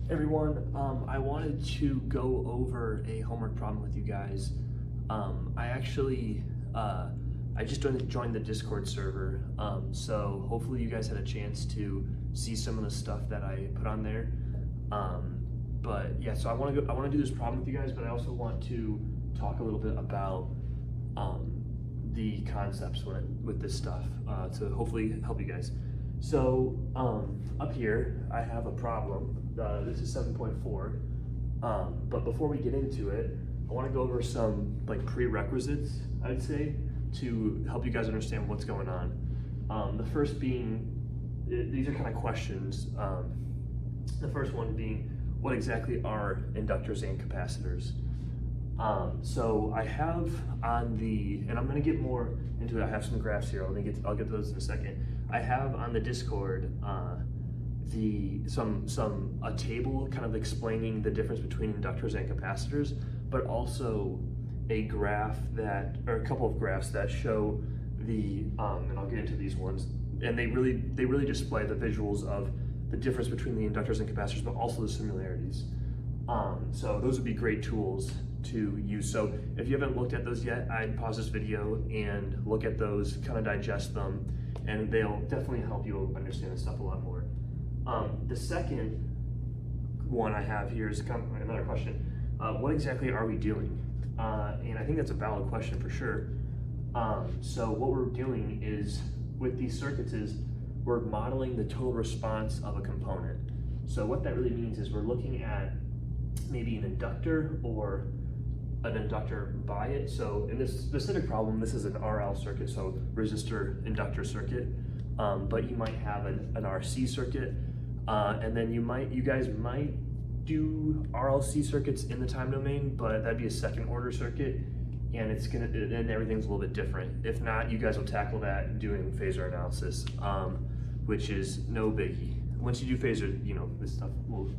Everyone, I wanted to go over a homework problem with you guys. I actually, I just joined the Discord server, so hopefully you guys had a chance to see some of the stuff that I put on there. But yeah, so I want to do this problem with you guys, but I also want to talk a little bit about the concepts with this stuff to hopefully help you guys. So up here, I have a problem. This is 7.4, but before we get into it, I want to go over some like prerequisites, I'd say, to help you guys understand what's going on. The first being, these are kind of questions. The first one being, what exactly are inductors and capacitors? So I have on the, and I'm going to get more into it. I have some graphs here. I'll get to those in a second. I have on the Discord a table kind of explaining the difference between inductors and capacitors, but also a graph or a couple of graphs that show the and I'll get into these ones, and they really display the visuals of the difference between the inductors and capacitors, but also the similarities. So those would be great tools to use. So if you haven't looked at those yet, I'd pause this video and look at those, kind of digest them, and they'll definitely help you understand this stuff a lot more. The second one I have here is kind of another question. What exactly are we doing? And I think that's a valid question for sure. So what we're doing is, with these circuits, is we're modeling the total response of a component. So what that really means is we're looking at maybe an inductor or an inductor by it. So in this specific problem, this is an RL circuit, so resistor inductor circuit, but you might have an RC circuit, and then you guys might do RLC circuits in the time domain, but that'd be a second order circuit, and then everything's a little bit different. If not, you guys will tackle that doing phasor analysis, which is no biggie. Once you do phasor, you know, this stuff will,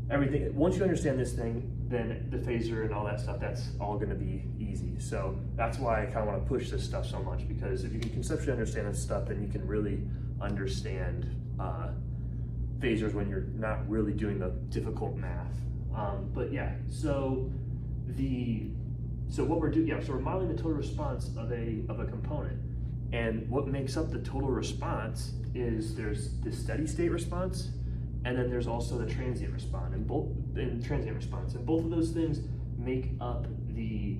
everything, once you understand this thing, then the phasor and all that stuff, that's all gonna be easy. So that's why I kind of want to push this stuff so much, because if you can conceptually understand this stuff, then you can really understand phasors when you're not really doing the difficult math. But yeah, so what we're doing, so we're modeling the total response of a component, and what makes up the total response is there's the steady state response, and then there's also the transient response, and both of those things make up the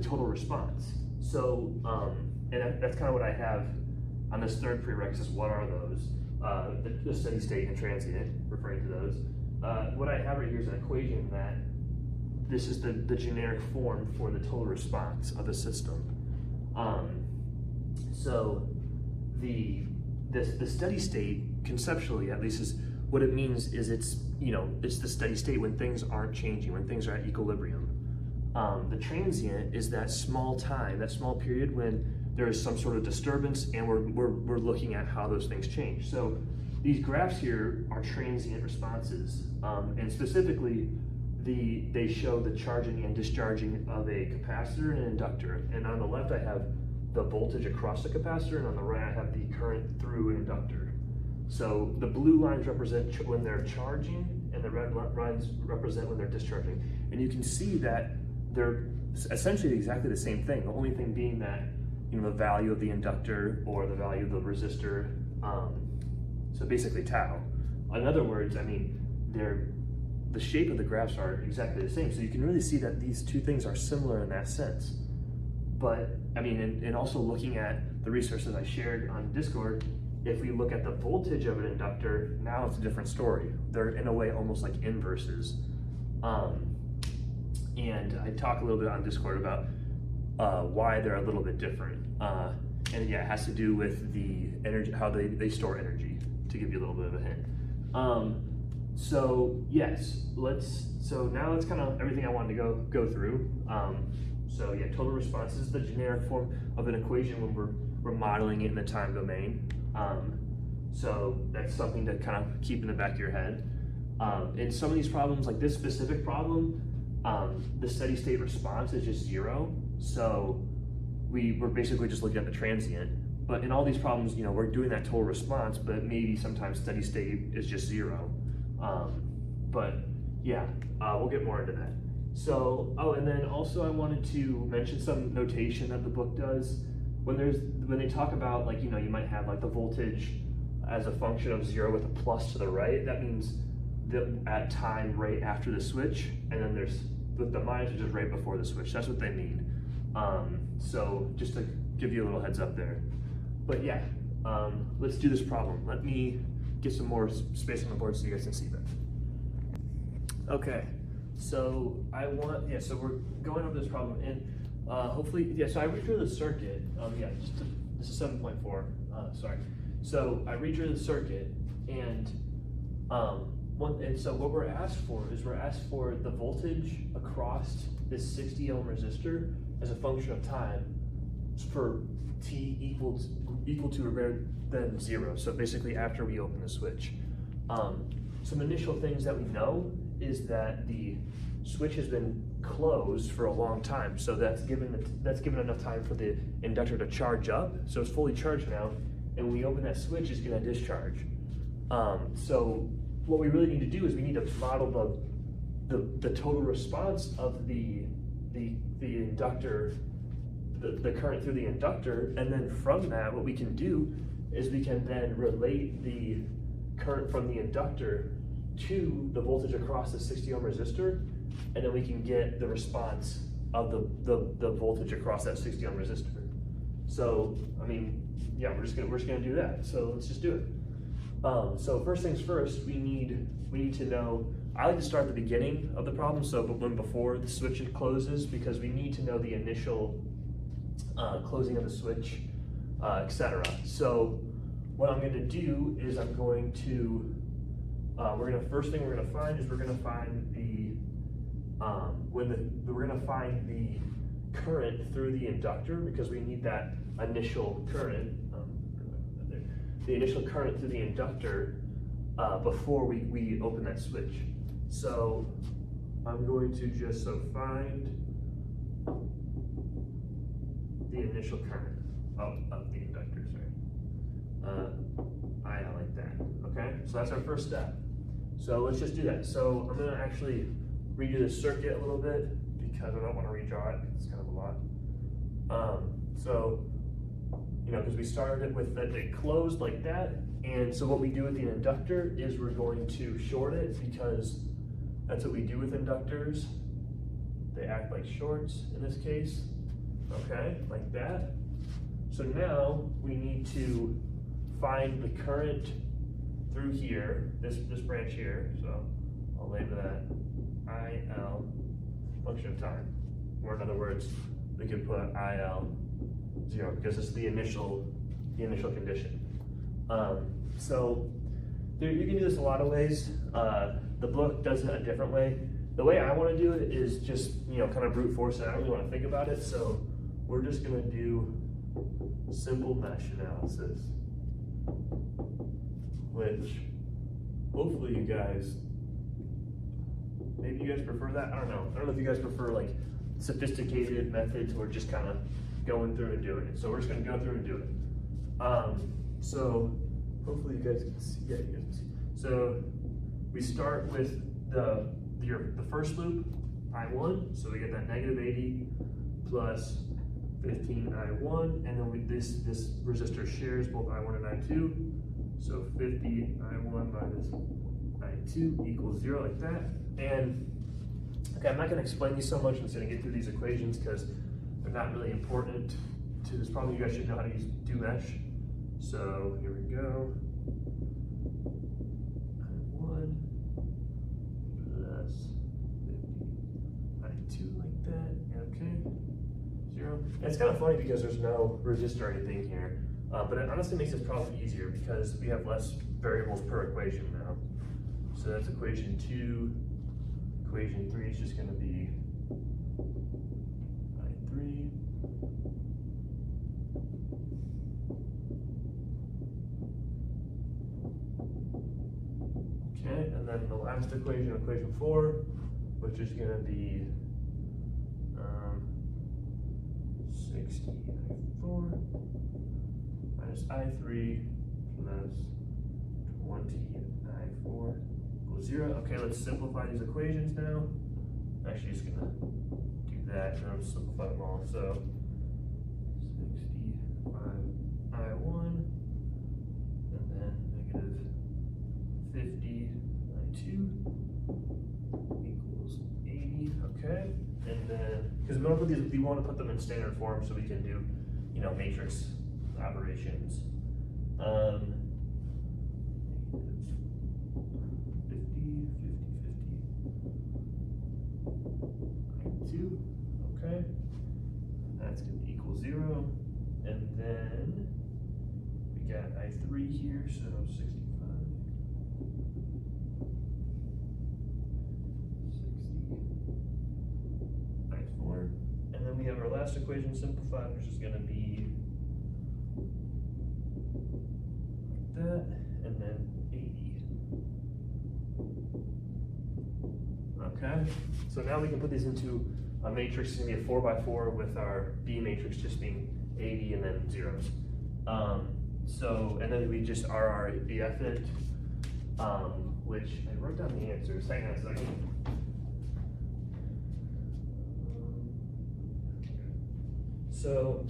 total response. So and that's kind of what I have on this third prerequisite. What are those? The steady state and transient, referring to those. What I have right here is an equation that this is the generic form for the total response of a system. So the steady state, conceptually at least, is what it means is it's the steady state when things aren't changing, when things are at equilibrium. The transient is that small time, that small period when there is some sort of disturbance, and we're looking at how those things change. So these graphs here are transient responses, and specifically they show the charging and discharging of a capacitor and an inductor. And on the left I have the voltage across the capacitor, and on the right I have the current through an inductor. So the blue lines represent when they're charging, and the red lines represent when they're discharging. And you can see that they're essentially exactly the same thing. The only thing being that, the value of the inductor or the value of the resistor, so basically tau. In other words, the shape of the graphs are exactly the same. So you can really see that these two things are similar in that sense. But and also looking at the resources I shared on Discord, if we look at the voltage of an inductor, now it's a different story. They're in a way almost like inverses. And I talk a little bit on Discord about why they're a little bit different. And yeah, it has to do with the energy, how they store energy, to give you a little bit of a hint. So yes, so now that's kind of everything I wanted to go through. So yeah, total response is the generic form of an equation when we're modeling it in the time domain. So that's something to kind of keep in the back of your head. In some of these problems, like this specific problem, the steady state response is just 0. So we're basically just looking at the transient. But in all these problems, we're doing that total response, but maybe sometimes steady state is just 0. But yeah, we'll get more into that. So, oh, and then also I wanted to mention some notation that the book does. When they talk about, like, you know, you might have like the voltage as a function of 0 with a plus to the right, that means that at time right after the switch, and then there's with the minus, which is right before the switch. That's what they mean. So just to give you a little heads up there. But yeah, let's do this problem. Let me get some more space on the board so you guys can see that. Okay, so so we're going over this problem, and hopefully, so I redrew the circuit. This is 7.4, sorry. So I redrew the circuit, and so what we're asked for the voltage across this 60 ohm resistor as a function of time for t equal to or greater than 0. So basically after we open the switch. Some initial things that we know is that the switch has been closed for a long time. So that's given enough time for the inductor to charge up. So it's fully charged now. And when we open that switch, it's gonna discharge. So what we really need to do is we need to model the total response of the inductor, the current through the inductor, and then from that, what we can do is we can then relate the current from the inductor to the voltage across the 60 ohm resistor, and then we can get the response of the voltage across that 60 ohm resistor. So, I mean, yeah, we're just gonna do that. So let's just do it. So first things first, we need to know. I like to start at the beginning of the problem, so before the switch closes, because we need to know the initial closing of the switch, etc. So what I'm going to do is I'm going to first thing we're going to find is we're going to find the current through the inductor, because we need that initial current, the initial current through the inductor before we open that switch. So I'm going to just find the initial current of the inductor, sorry. I like that, okay? So that's our first step. So let's just do that. So I'm gonna actually redo the circuit a little bit because I don't wanna redraw it, it's kind of a lot. So, you know, because we started it with it closed like that, and so what we do with the inductor is we're going to short it, because that's what we do with inductors. They act like shorts in this case, okay, like that. So now we need to find the current through here, this branch here, so I'll label that IL, function of time. Or in other words, we could put IL 0 because it's the initial condition. So you can do this a lot of ways. The book does it a different way. The way I want to do it is just, you know, kind of brute force it. I don't really want to think about it, so we're just going to do simple mesh analysis, which hopefully you guys, maybe you guys prefer that. I don't know if you guys prefer like sophisticated methods or just kind of going through and doing it. So we're just going to go through and do it. So hopefully you guys can see. Yeah, you guys can see. So we start with the first loop, I1. So we get that negative 80 plus 15 I1, and then this resistor shares both I1 and I2. So 50 I1 minus I2 equals 0, like that. And okay, I'm not going to explain these so much. I'm just going to get through these equations because they're not really important to this problem. You guys should know how to do mesh. So here we go. I1 plus 50 I2, like that. Okay. 0. And it's kind of funny because there's no resistor or anything here, but it honestly makes this problem easier because we have less variables per equation now. So that's equation 2. Equation 3 is just going to be I3 okay, and then the last equation, equation 4, which is going to be 60 I4 minus I3 plus 20 I4 equals 0. Okay, let's simplify these equations now. Actually, just gonna do that and I'll simplify them all. So 65I1 and then negative 50I2 equals 80. Okay, and then because we want to put them in standard form so we can do, you know, matrix operations. 2, okay, that's going to equal 0, and then we got I3 here, so 65, 60, I4, and then we have our last equation simplified, which is going to be like that, and then 80. Okay, so now we can put these into a matrix. It's going to be a 4x4 with our B matrix just being 80 and then zeros. And then we just RRBF it, which I wrote down the answers. Hang on a second. So,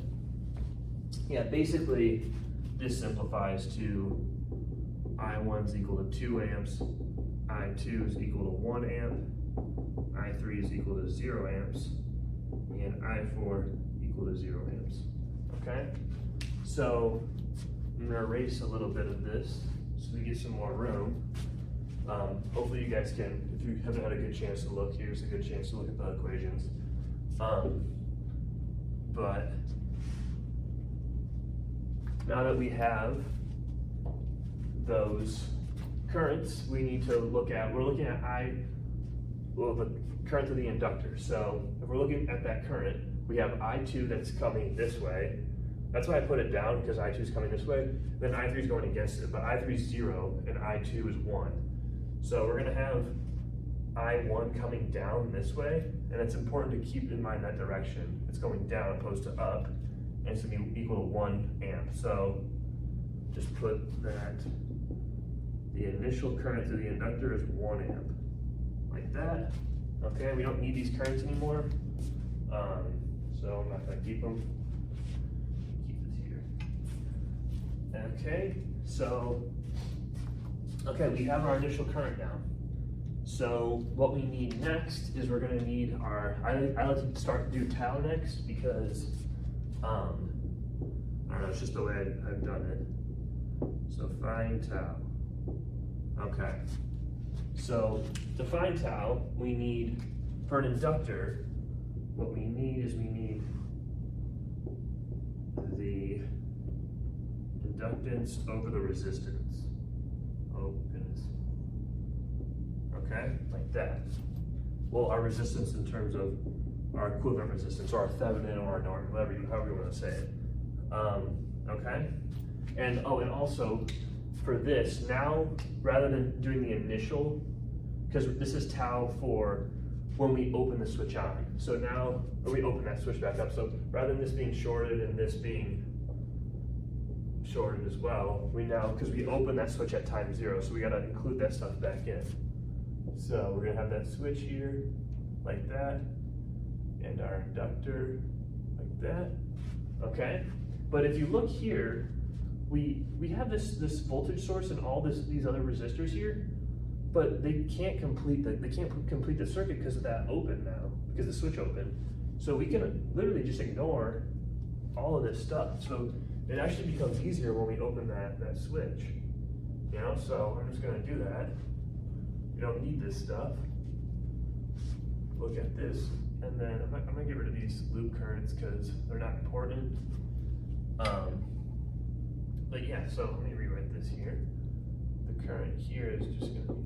yeah, basically this simplifies to I1 is equal to 2 amps, I2 is equal to 1 amp, I3 is equal to 0 amps, and I4 equal to 0 amps. Okay? So I'm gonna erase a little bit of this so we get some more room. Hopefully you guys can, if you haven't had a good chance to look, here's a good chance to look at the equations. But now that we have those currents, we need to look at, we're looking at the current of the inductor. So if we're looking at that current, we have I2 that's coming this way. That's why I put it down, because I2 is coming this way. Then I3 is going against it, but I3 is 0 and I2 is 1. So we're gonna have I1 coming down this way, and it's important to keep in mind that direction. It's going down opposed to up, and it's gonna be equal to 1 amp. So just put that the initial current through the inductor is 1 amp, like that. Okay, we don't need these currents anymore, so I'm not gonna keep them. Keep this here. Okay, so, okay, we have our initial current now. So what we need next is we're gonna need our, I like to start do tau next because, I don't know, it's just the way I've done it. So find tau. Okay, so to find tau, we need, for an inductor, what we need is we need the inductance over the resistance. Oh goodness. Okay, like that. Well, our resistance in terms of our equivalent resistance, or our Thevenin or our Norton, however you want to say it. Okay, and also for this, now rather than doing the initial, because this is tau for when we open the switch on. So now, or we open that switch back up. So rather than this being shorted and this being shorted as well, we now, because we open that switch at time 0, so we gotta include that stuff back in. So we're gonna have that switch here, like that, and our inductor, like that, okay? But if you look here, we have this voltage source and all these other resistors here, but they can't complete the circuit because of that open now, because the switch opened. So we can literally just ignore all of this stuff. So it actually becomes easier when we open that switch. You know, so I'm just gonna do that. You don't need this stuff. Look at this, and then I'm gonna get rid of these loop currents because they're not important. But yeah, so let me rewrite this here. The current here is just gonna be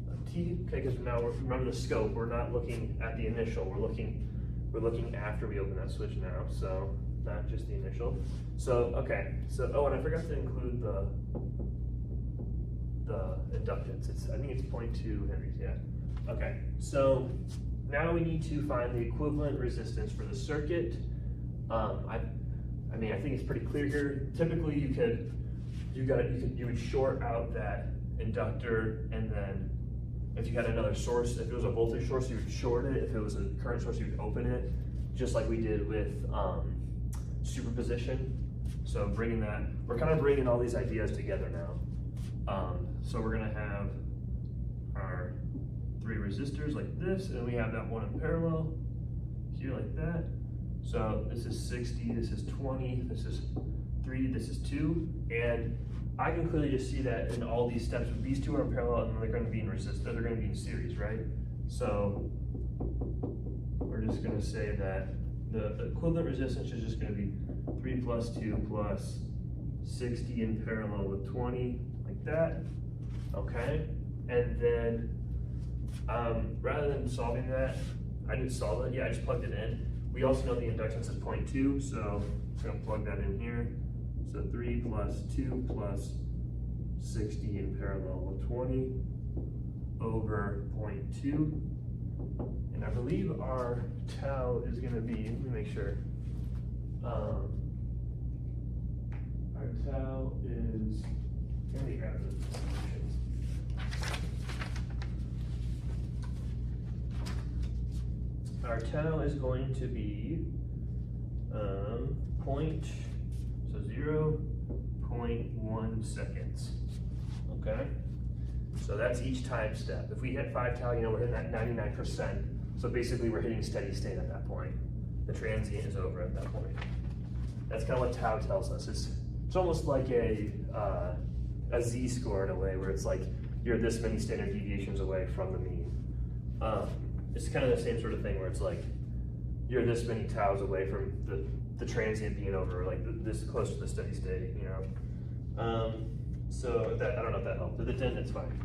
a T, okay, because now we're running the scope. We're not looking at the initial, we're looking after we open that switch now, so not just the initial. So, okay, so, oh, and I forgot to include the inductance. I think it's 0.2 Henrys, yeah. Okay, so now we need to find the equivalent resistance for the circuit. I mean, I think it's pretty clear here. Typically, you would short out that inductor, and then if you had another source, if it was a voltage source, you would short it. If it was a current source, you would open it, just like we did with superposition. So we're kind of bringing all these ideas together now. So we're gonna have our 3 resistors like this, and we have that one in parallel here like that. So this is 60, this is 20, this is 3, this is 2, and I can clearly just see that in all these steps, these 2 are in parallel and they're going to be in they're going to be in series, right? So we're just going to say that the equivalent resistance is just going to be 3 plus 2 plus 60 in parallel with 20, like that, okay? And then rather than solving that, I didn't solve it, I just plugged it in. We also know the inductance is 0.2, so I'm going to plug that in here. So 3 plus 2 plus 60 in parallel with 20 over 0.2. And I believe our tau is going to be, let me make sure. Our tau is, let me grab the solutions. Our tau is going to be 0.1 seconds, okay? So that's each time step. If we hit 5 tau, we're hitting that 99%. So basically we're hitting steady state at that point. The transient is over at that point. That's kind of what tau tells us. It's almost like a z-score in a way, where it's like you're this many standard deviations away from the mean. It's kind of the same sort of thing where it's like you're this many taus away from the transient being over, like this close to the steady state, So that, I don't know if that helped. If it didn't, it's fine.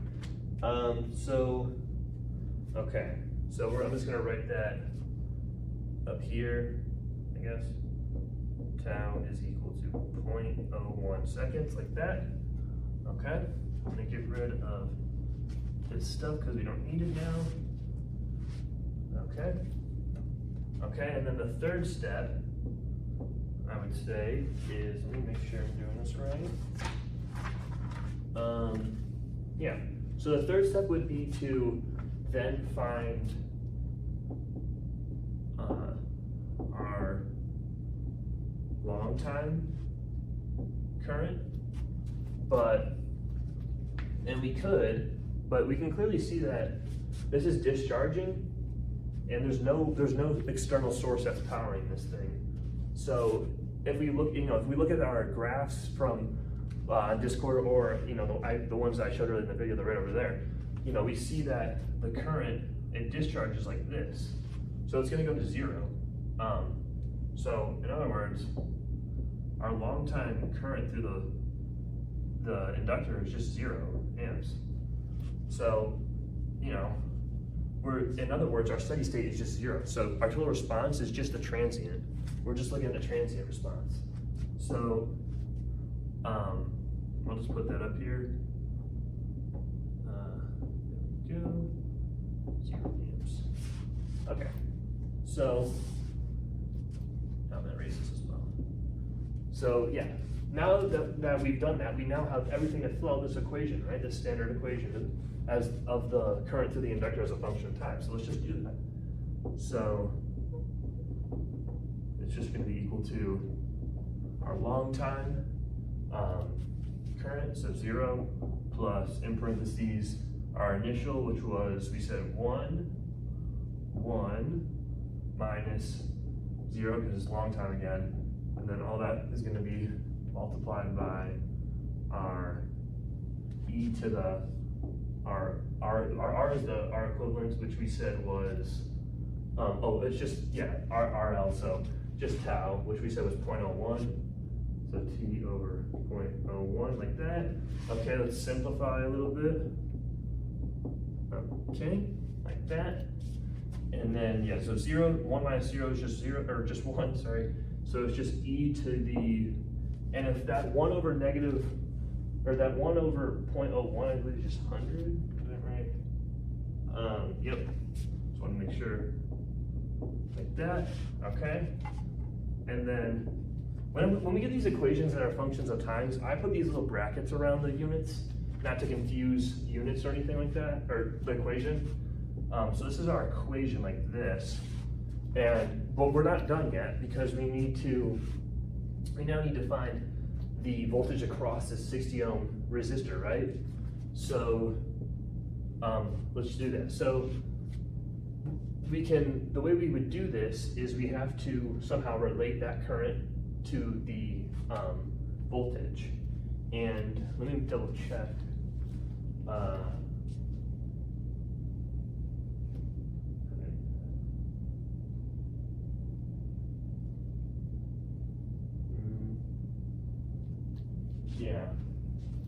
Okay. So I'm just gonna write that up here, I guess. Tau is equal to 0.01 seconds, like that. Okay. I'm gonna get rid of this stuff because we don't need it now. Okay. Okay, and then the third step, I would say, is, let me make sure I'm doing this right. Yeah, so the third step would be to then find our long time current, but we can clearly see that this is discharging, and there's no external source that's powering this thing. So if we look, if we look at our graphs from Discord, or the ones I showed earlier in the video, they're right over there. We see that the current, it discharges like this, so it's going to go to 0. So in other words, our long time current through the inductor is just 0 amps. So in other words, our steady state is just 0. So our total response is just the transient. We're just looking at the transient response. So I'll just put that up here. There we go. 0 amps. Okay. So I'm gonna erase this as well. So yeah, now that we've done that, we now have everything that fill out this equation, right? This standard equation as of the current through the inductor as a function of time. So let's just do that. So it's just going to be equal to our long time current, so 0, plus in parentheses our initial, which was, we said 1 minus 0 because it's long time again, and then all that is going to be multiplied by our e to the our R is our equivalent, which we said was it's just our RL, so just tau, which we said was 0.01, so T over 0.01, like that. Okay, let's simplify a little bit. Okay, like that. And then so 1 minus 0 is just 0, or just 1, sorry. So it's just e to the, and if that 1 over negative, or that 1 over 0.01, I believe is just 100, is that right? Yep, just want to make sure, like that, okay? And then, when we get these equations that are functions of times, I put these little brackets around the units, not to confuse units or anything like that, or the equation. So this is our equation like this, but we're not done yet because we now need to find the voltage across this 60 ohm resistor, right? So let's do that. So the way we would do this is we have to somehow relate that current to the voltage. And let me double check.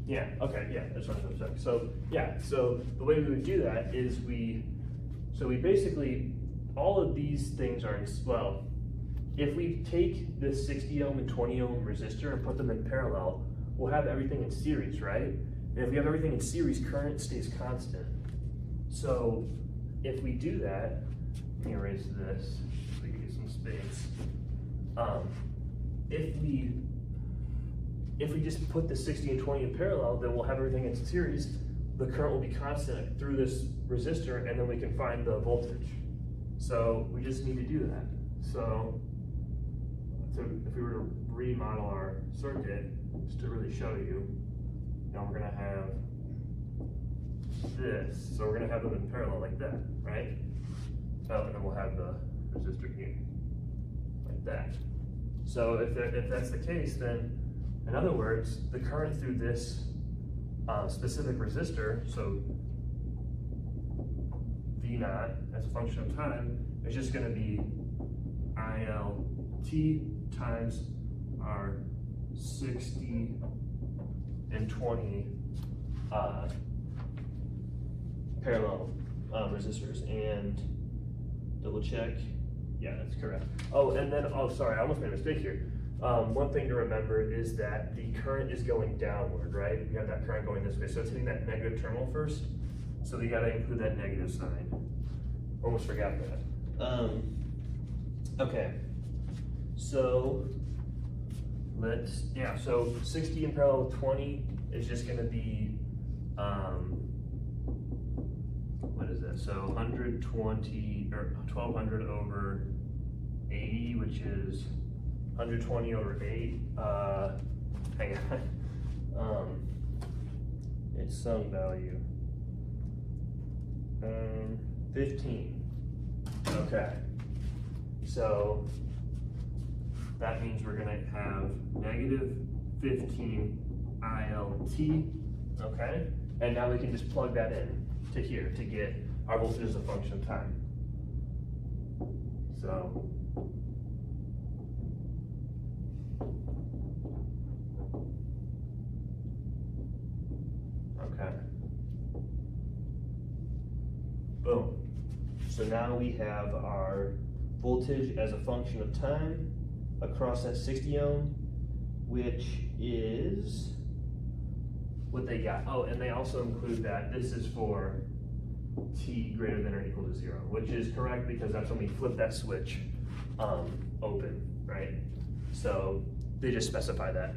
Yeah, okay, yeah, that's what I'm saying. So, yeah, so the way we would do that is we basically, all of these things are, well, if we take this 60 ohm and 20 ohm resistor and put them in parallel, we'll have everything in series, right? And if we have everything in series, current stays constant. So if we do that, let me erase this so we can get some space. If we just put the 60 and 20 in parallel, then we'll have everything in series. The current will be constant through this resistor, and then we can find the voltage. So we just need to do that. So if we were to remodel our circuit, just to really show you, now we're gonna have this. So we're gonna have them in parallel like that, right? Oh, and then we'll have the resistor here, like that. So if that's the case, then in other words, the current through this specific resistor, so V naught as a function of time, is just going to be ILT times our 60 and 20 parallel resistors. And double check. Yeah, that's correct. Oh, and then, oh, sorry, I almost made a mistake here. One thing to remember is that the current is going downward, right? We have that current going this way, so it's hitting that negative terminal first. So we gotta include that negative sign. Almost forgot that. Okay, so so 60 in parallel with 20 is just gonna be, what is that? So 120, or 1200 over 80, which is 120 over 8, hang on, it's some value, 15, okay, so that means we're gonna have negative 15 ILT, okay, and now we can just plug that in to here to get our voltage as a function of time. So okay. Boom. So now we have our voltage as a function of time across that 60 ohm, which is what they got. Oh, and they also include that this is for t greater than or equal to 0, which is correct because that's when we flip that switch open, right? So they just specify that.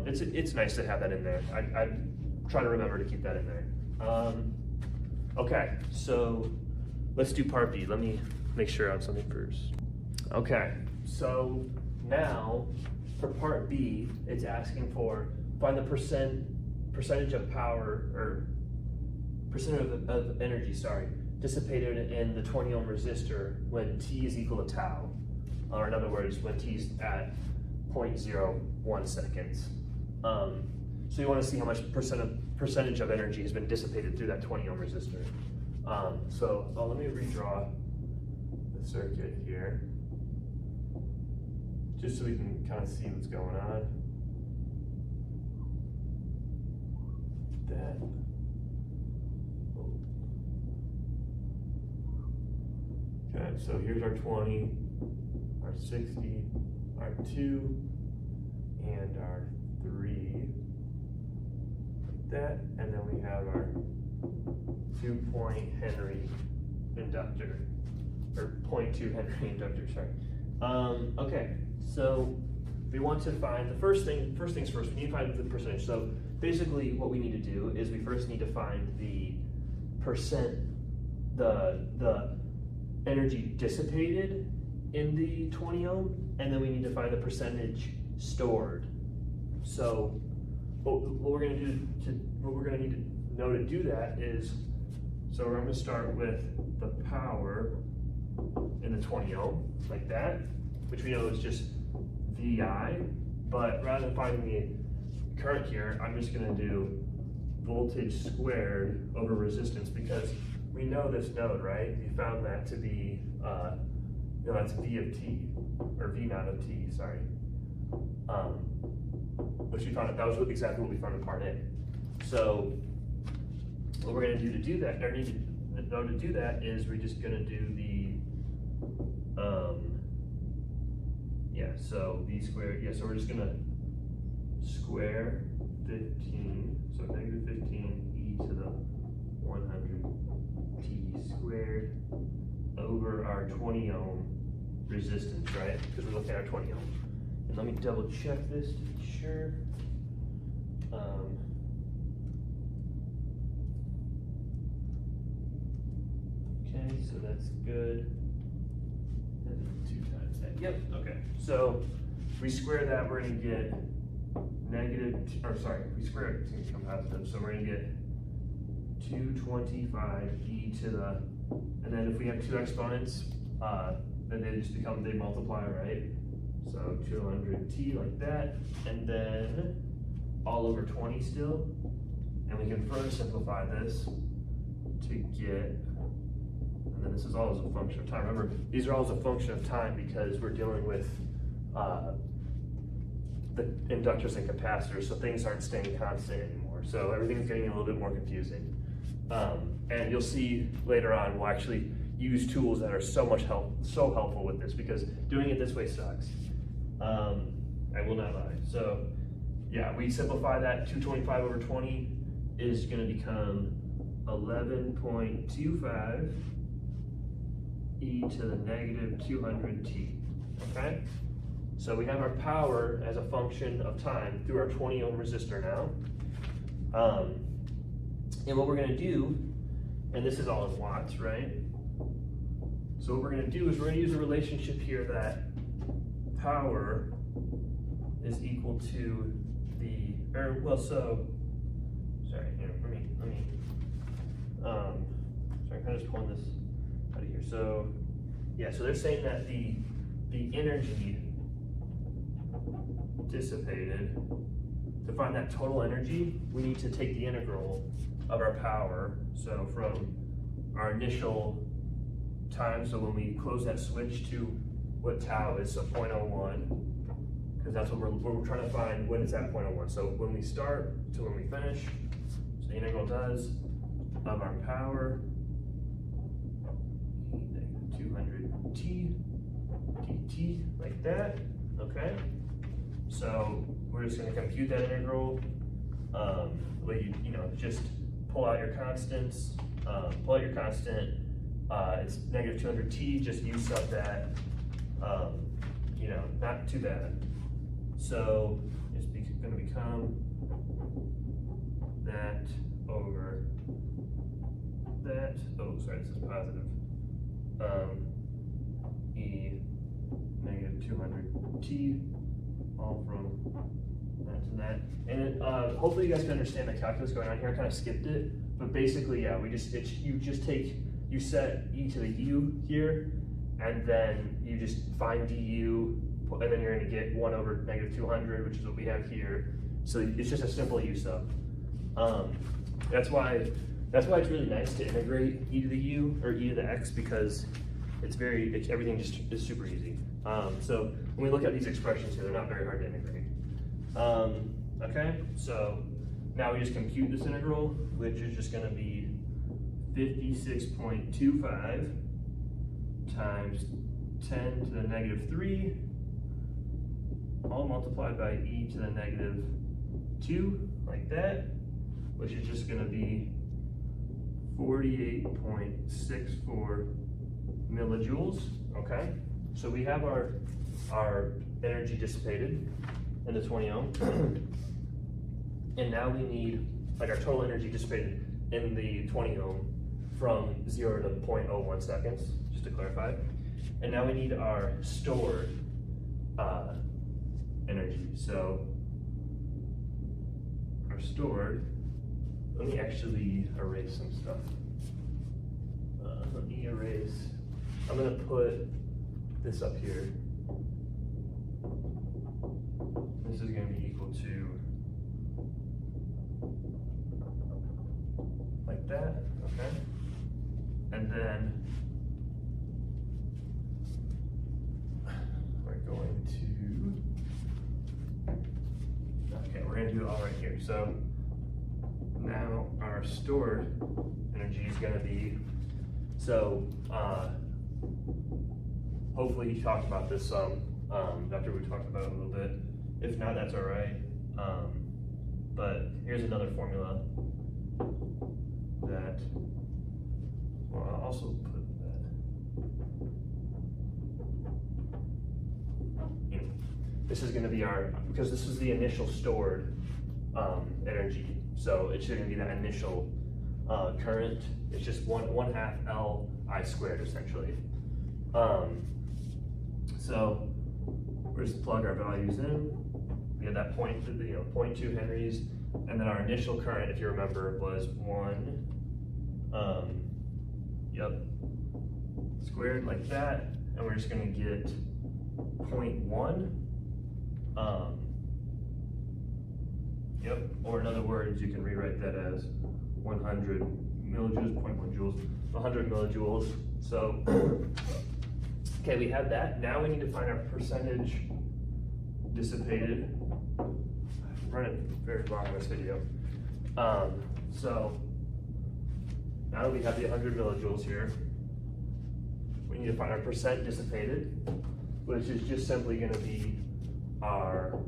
It's nice to have that in there. I try to remember to keep that in there. Okay, so let's do part B. Let me make sure on something first. Okay, so now for part B, it's asking for find the percentage of power, or percent of energy, sorry, dissipated in the 20 ohm resistor when T is equal to tau, or in other words, when T is at 0.01 seconds. So you want to see how much percentage of energy has been dissipated through that 20 ohm resistor. Let me redraw the circuit here, just so we can kind of see what's going on. That. Okay, so here's our 20, our 60, our 2, and our 3, like that, and then we have our 2 Henry inductor, or 0.2 Henry inductor, sorry. Okay, so we want to find first things first, we need to find the percentage. So basically what we need to do is we first need to find the percent, the energy dissipated in the 20 ohm, and then we need to find the percentage stored. So what we're going to need to know to do that is, so we're going to start with the power in the 20 ohm, like that, which we know is just VI, but rather than finding the current here, I'm just going to do voltage squared over resistance, because we know this node, right? We found that to be, that's V of T, or V naught of T, sorry. Which we found, that was exactly what we found in part A. So what we're going to do that, or need to know to do that, is we're just going to do the, so V squared, so we're just going to square 15, so negative 15 e to the 100 t squared over our 20 ohm resistance, right? Because we're looking at our 20 ohm. And let me double check this to be sure. Okay, so that's good. And 2 times that. Yep, okay. So if we square that, we're going to get negative, if we square it, it's going to become positive. So we're going to get 225 e to the, and then if we have 2 exponents, then they just become, they multiply, right? So 200t like that, and then all over 20 still. And we can further simplify this to get, and then this is all as a function of time. Remember, these are all as a function of time because we're dealing with the inductors and capacitors, so things aren't staying constant anymore. So everything's getting a little bit more confusing. And you'll see later on, we'll actually use tools that are so helpful with this, because doing it this way sucks. I will not lie. So yeah, we simplify that. 225 over 20 is going to become 11.25 e to the negative 200t, okay? So we have our power as a function of time through our 20 ohm resistor now. And what we're going to do, and this is all in watts, right? So what we're going to do is we're going to use a relationship here that power is equal to the, sorry, here, let me, sorry, I'm kind of just pulling this out of here. So, yeah, so they're saying that the energy dissipated, to find that total energy, we need to take the integral of our power. So from our initial time, so when we close that switch to what tau is, so 0.01, because that's what we're trying to find when it's at 0.01. So when we start to when we finish, so the integral does of our power, negative 200t dt, like that, okay? So we're just going to compute that integral. Just pull out your constants. It's negative 200t. Just use up that. Not too bad. So it's going to become that over that. Oh, sorry, this is positive. E negative 200t. All from that to that. And hopefully you guys can understand the calculus going on here. I kind of skipped it, but basically, yeah, you set e to the u here, and then you just find du, and then you're going to get 1 over negative 200, which is what we have here. So it's just a simple u sub. That's why it's really nice to integrate e to the u or e to the x, because everything just is super easy. So when we look at these expressions here, they're not very hard to integrate. Okay, so now we just compute this integral, which is just going to be 56.25 times 10 to the negative 3, all multiplied by e to the negative 2, like that, which is just going to be 48.64 millijoules, okay? So we have our energy dissipated in the 20 ohm. And now we need like our total energy dissipated in the 20 ohm from 0 to 0.01 seconds, just to clarify. And now we need our stored energy. So our stored, let me actually erase some stuff. Let me erase, I'm gonna put this up here. This is gonna be equal to like that, okay? And then we're going to, okay, we're gonna do it all right here. So now our stored energy is gonna be, so hopefully you talked about this some, Dr. Wu talked about it a little bit. If not, that's all right. But here's another formula that, well, I'll also put that, this is gonna be our, because this is the initial stored energy. So it's gonna be that initial current. It's just one half L I squared essentially. So we're just plug our values in. We had that 0.2 Henries, and then our initial current, if you remember, was 1 squared like that, and we're just gonna get 0.1. Or in other words, you can rewrite that as 100 millijoules, 0.1 joules, 100 millijoules. So, okay, we have that. Now we need to find our percentage dissipated. I'm running very long in this video. So now that we have the 100 millijoules here, we need to find our percent dissipated, which is just simply going to be our,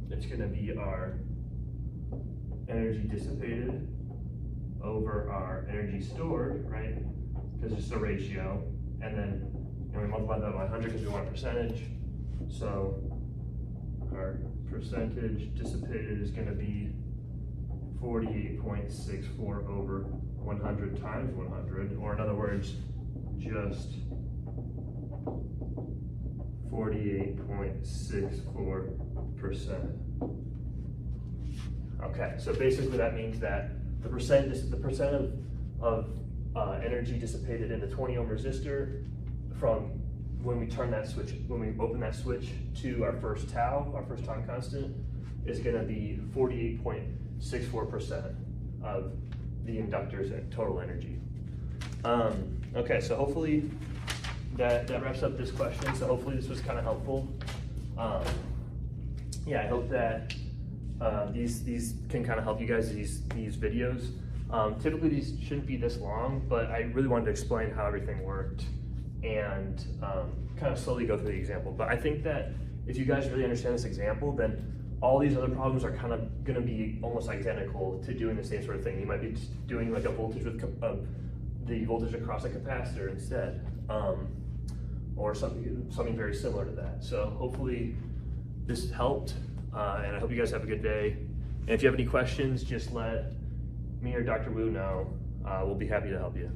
it's going to be our energy dissipated over our energy stored, right? Because it's a ratio, and then we multiply that by 100 because we want a percentage. So our percentage dissipated is going to be 48.64 over 100 times 100, or in other words, just 48.64%. Okay, so basically that means that the percent of energy dissipated in the 20 ohm resistor from when we turn that switch, when we open that switch to our first tau, our first time constant, is going to be 48.64% of the inductor's total energy. Okay, so hopefully that wraps up this question. So hopefully this was kind of helpful. Yeah, I hope that these can kind of help you guys, these videos. Typically these shouldn't be this long, but I really wanted to explain how everything worked and kind of slowly go through the example. But I think that if you guys really understand this example, then all these other problems are kind of going to be almost identical to doing the same sort of thing. You might be doing like a voltage with the voltage across a capacitor instead, or something very similar to that. So hopefully this helped, and I hope you guys have a good day. And if you have any questions, just let me or Dr. Wu know. We'll be happy to help you.